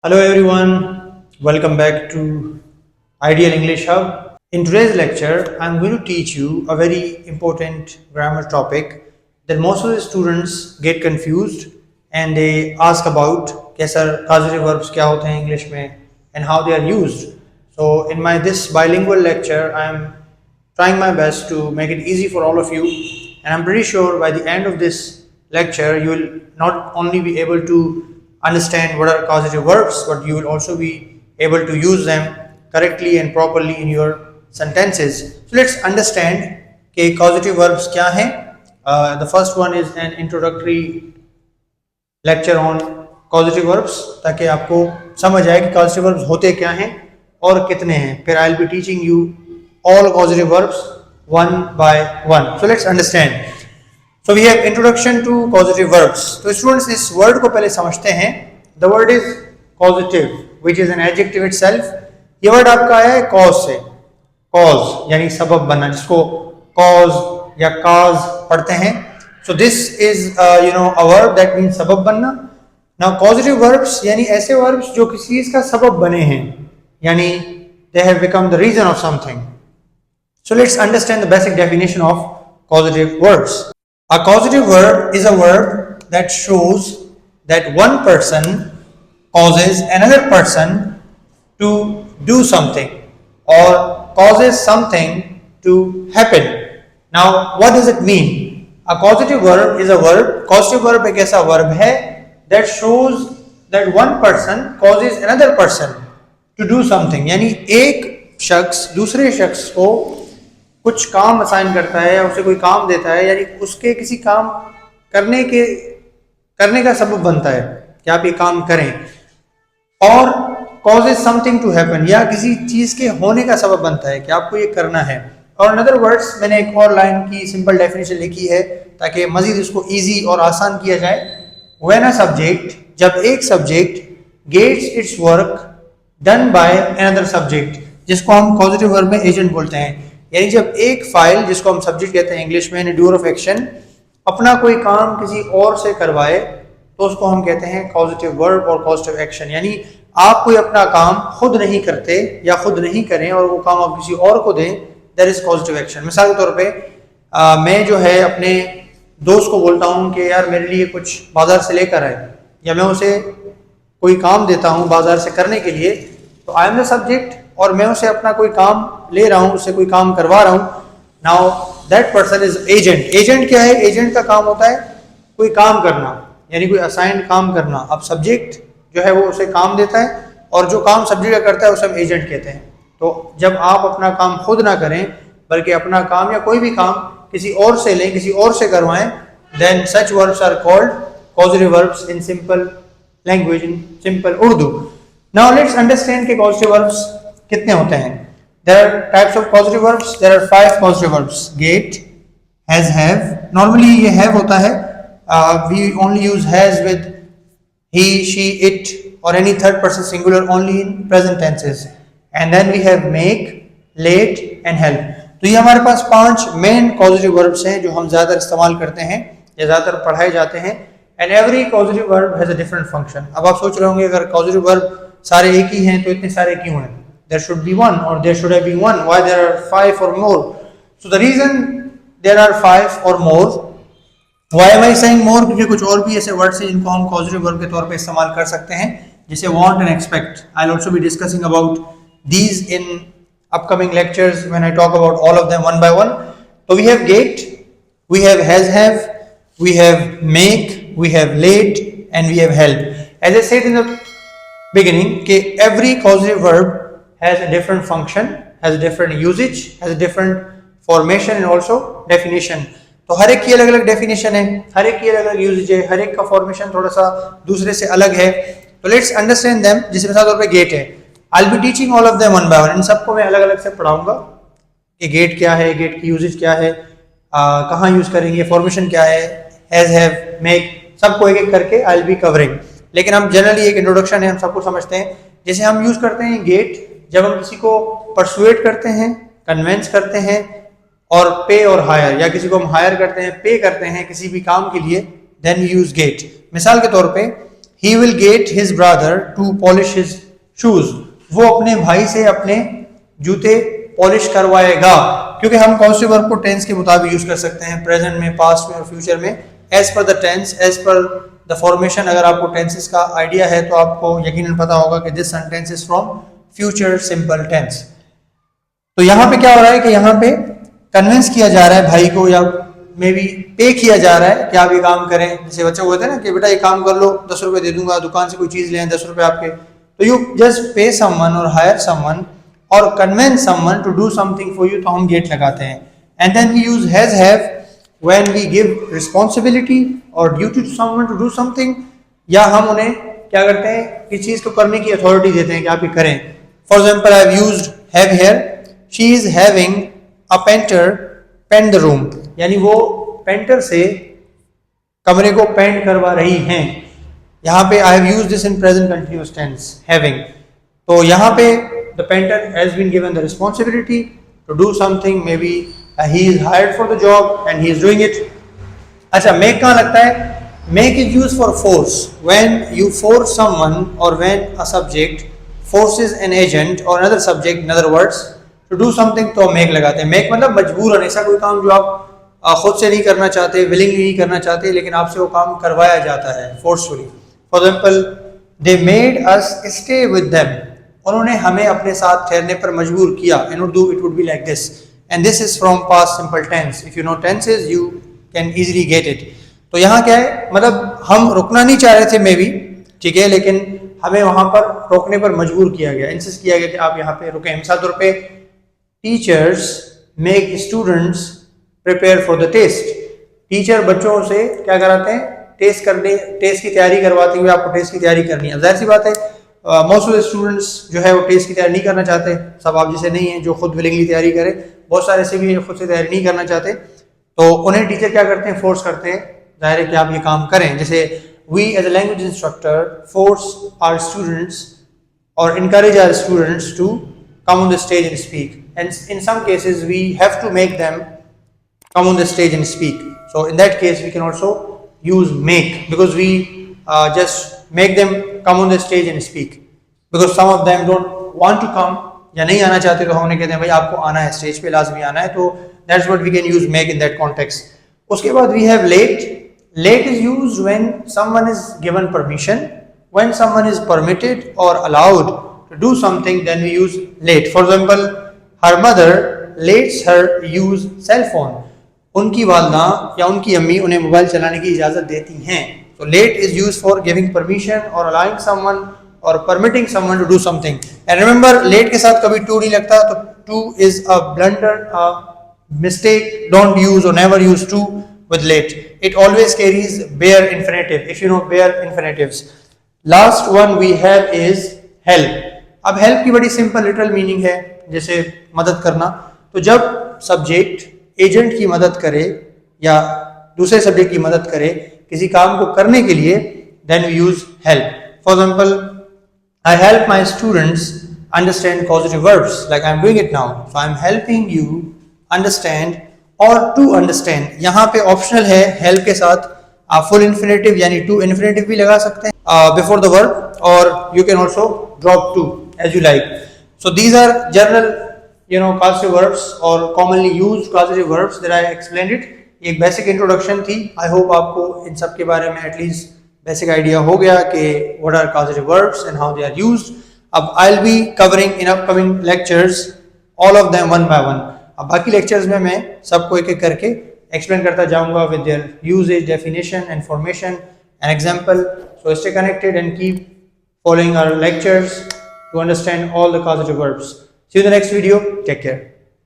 Hello everyone, welcome back to Ideal English Hub. In today's lecture, I'm going to teach you a very important grammar topic that most of the students get confused and they ask about कि sir causative verbs क्या होते हैं English में and how they are used. So in my this bilingual lecture, I'm trying my best to make it easy for all of you, and I'm pretty sure by the end of this lecture you will not only be able to understand what are causative verbs, but you will also be able to use them correctly and properly in your sentences. So let's understand कि causative verbs क्या हैं. The first one is an introductory lecture on causative verbs, ताकि आपको समझ आए कि causative verbs होते क्या हैं और कितने हैं. फिर I'll be teaching you all causative verbs one by one. So let's understand. So we have introduction to causative verbs. तो students इस word को पहले समझते हैं. The word is causative, which is an adjective itself. ये word आपका आया है cause से. Cause यानी सबब बनना, जिसको cause या cause पढ़ते हैं. So this is a verb that means सबब बनना. Now causative verbs यानी ऐसे verbs जो किसी चीज का सबब बने हैं, यानी they have become the reason of something. So let's understand the basic definition of causative verbs. A causative verb is a verb that shows that one person causes another person to do something or causes something to happen. Now, what does it mean? A causative verb is a verb. Causative verb एक ऐसा verb है that shows that one person causes another person to do something. यानी एक शख्स दूसरे शख्स को कुछ काम असाइन करता है या उसे कोई काम देता है, यानी उसके किसी काम करने का सबब बनता है कि आप ये काम करें, और causes something to happen या किसी चीज के होने का सबब बनता है कि आपको ये करना है. और in other words, मैंने एक और लाइन की सिंपल डेफिनेशन लिखी है ताकि मजीद इसको इजी और आसान किया जाए. When a subject, जब एक subject gets its work done by another subject, जिसको हम causative verb में एजेंट बोलते हैं, यानी जब एक फाइल, जिसको हम सब्जेक्ट कहते हैं इंग्लिश में, डूअर ऑफ एक्शन, अपना कोई काम किसी और से करवाए तो उसको हम कहते हैं causative verb और causative action. यानी आप कोई अपना काम खुद नहीं करते या खुद नहीं करें और वो काम आप किसी और को दें, that is causative action. मिसाल के तौर पे मैं जो है अपने दोस्त को बोलता हूँ कि यार मेरे लिए कुछ बाजार से लेकर आए, या मैं उसे कोई काम देता हूँ बाजार से करने के लिए, तो आई एम द सब्जेक्ट और मैं उसे अपना कोई काम ले रहा हूँ, उससे कोई काम करवा रहा हूँ. Now that person is agent. Agent क्या है? एजेंट का काम होता है कोई काम करना, यानी कोई असाइंड काम करना. अब सब्जेक्ट जो है वो उसे काम देता है और जो काम सब्जेक्ट का करता है उसे हम एजेंट कहते हैं. तो जब आप अपना काम खुद ना करें बल्कि अपना काम या कोई भी काम किसी और से लें, किसी और से करवाएं, then such verbs are called causative verbs in simple language, in simple Urdu. Now let's understand कि causative verbs कितने होते हैं. There are types of causative verbs. There are 5 causative verbs. Get, has, have. Normally ये have होता है. We only use has with he, she, it or any third person singular only in present tenses. And then we have make, late and help. तो ये हमारे पास 5 main causative verbs हैं जो हम ज़्यादातर इस्तेमाल करते हैं या ज़्यादातर पढ़ाए जाते हैं. And every causative verb has a different function. अब आप सोच रहे होंगे अगर causative verb सारे एक ही हैं तो इतने सारे क्यों हैं? There should be one, or there should have been one. Why there are 5 or more? So the reason there are 5 or more, why am I saying more? क्योंकि कुछ और भी ऐसे वर्ड्स हैं जिनको हम causative verb के तौर पे इस्तेमाल कर सकते हैं, जैसे want and expect. I'll also be discussing about these in upcoming lectures when I talk about all of them one by one. So we have get, we have has have, we have make, we have late, and we have help. As I said in the beginning, कि every causative verb has a different function, has a different usage, has a different formation and also definition. तो हर एक की अलग अलग definition है, हर एक की अलग अलग यूजेज है, हर एक का फॉर्मेशन थोड़ा सा दूसरे से अलग है. तो लेट्स अंडरस्टैंड देम. जिस मिसाल तौर पे गेट है, I will be teaching all of them one by one. इन सबको मैं अलग अलग से पढ़ाऊंगा कि गेट क्या है, गेट की यूजेज क्या है, कहाँ यूज करेंगे, फॉर्मेशन क्या है, हैज, हैव, मेक, सबको एक एक करके आई विल बी कवरिंग. लेकिन हम जनरली एक इंट्रोडक्शन है, हम सबको समझते हैं. जैसे हम यूज करते हैं गेट जब हम किसी को परसुएट करते हैं, कन्वेंस करते हैं, और पे और हायर, या किसी को हम हायर करते हैं, पे करते हैं किसी भी काम के लिए, देन वी यूज गेट. मिसाल के तौर पे he will get his brother to polish his shoes. वो अपने भाई से अपने जूते पॉलिश करवाएगा, क्योंकि हम कौन से वर्ब को टेंस के मुताबिक यूज कर सकते हैं, प्रेजेंट में, पास्ट में और फ्यूचर में, as per the tense, as per the formation. अगर आपको टेंसेस का आइडिया है तो आपको यकीनन पता होगा कि this sentence is from future simple tense. तो यहाँ पे क्या हो रहा है कि यहाँ पे कन्विंस किया जा रहा है भाई को, या मे बी पे किया जा रहा है कि आप ये काम करें. जैसे बच्चे होते हैं ना कि बेटा ये काम कर लो, 10 रुपए दे दूंगा, दुकान से कोई चीज ले आए 10 रुपए आपके. तो यू जस्ट पे समवन और हायर समवन और convince someone to do something for you, तो हम गेट लगाते हैं. And then we use has have when we give responsibility और duty to someone to do something, या हम उन्हें क्या करते हैं, किसी चीज को करने की अथॉरिटी देते हैं कि आप ये करें. For example I have used have here, she is having a painter paint the room, यानी वो पेंटर से कमरे को पेंट करवा रही हैं. यहाँ पे I have used this in present continuous tense having. तो यहाँ पे the painter has been given the responsibility to do something, may be he is hired for the job and he is doing it. अच्छा, make कहाँ लगता है? Make is use for force, when you force someone और when a subject forces an agent और another subject, in other words, to do something, तो make लगाते हैं. Make मतलब मजबूरन, ऐसा कोई काम जो आप खुद से नहीं करना चाहते, विलिंगली नहीं करना चाहते, लेकिन आपसे वो काम करवाया जाता है forcefully. For example, they made us stay with them, उन्होंने हमें अपने साथ ठहरने पर मजबूर किया. In Urdu it would be like this, and this is from past simple tense. If you know tenses you can easily get it. तो यहाँ क्या है, मतलब हम रुकना नहीं चाह रहे थे मे बी, ठीक है, लेकिन हमें वहां पर रोकने पर मजबूर किया गया, इंसिस्ट किया गया कि आप यहाँ पे रुकें. मिसाल तौर पे, teachers make students prepare for the test. Teacher बच्चों से क्या कराते हैं, टेस्ट की तैयारी करवाते हुए आपको टेस्ट की तैयारी करनी है. जाहिर सी बात है, मोस्ट ऑफ द स्टूडेंट्स जो है वो टेस्ट की तैयारी नहीं करना चाहते. सब आप जैसे नहीं है जो खुद विलिंगली तैयारी करे, बहुत सारे ऐसे भी खुद से तैयारी नहीं करना चाहते. तो उन्हें टीचर क्या करते हैं, फोर्स करते हैं, जाहिर है कि आप ये काम करें. जैसे we as a language instructor force our students और encourage our students to come on the stage and speak, and in some cases we have to make them come on the stage and speak. So in that case we can also use make, because we just make them come on the stage and speak, because some of them don't want to come या नहीं आना चाहते, तो हम उन्हें कहते हैं भाई आपको आना है, स्टेज पे लाजमी आना है. तो that's what we can use make in that context. उसके बाद we have late. Late is used when someone is given permission, when someone is permitted or allowed to do something, then we use late. For example, her mother lets her use cell phone. उनकी वालदा या उनकी अम्मी उन्हें mobile चलाने की इजाज़त देती हैं. So late is used for giving permission or allowing someone or permitting someone to do something. And remember, late के साथ कभी to नहीं लगता, तो to is a blunder, a mistake. Don't use or never use to with late. It always carries bare infinitive, if you know bare infinitives. Last one we have is help. अब help की बड़ी simple literal meaning है, जैसे मदद करना. तो जब subject agent की मदद करे या दूसरे सब्जेक्ट की मदद करे किसी काम को करने के लिए, then we use help. For example, I help my students understand causative verbs, like I'm doing it now. So I'm helping you understand or to understand. यहाँ पे ऑप्शनल है, help के साथ आप फुल इन्फिनेटिव यानी टू इन्फिनेटिव भी लगा सकते हैं बिफोर द वर्ब, और you can also drop to as you like. So these are general causative verbs और commonly used causative verbs that I explained it. एक बेसिक इंट्रोडक्शन थी. I hope आपको इन सब के बारे में एटलीस्ट बेसिक आइडिया हो गया कि what are causative verbs and how they are used. अब I'll be covering in upcoming lectures all of them one by one. अब बाकी लेक्चर्स में मैं सबको एक एक करके एक्सप्लेन करता जाऊंगा with their usage, definition and formation and example. So stay connected and keep following our lectures to understand all the causative verbs. See you in the next video. Take care.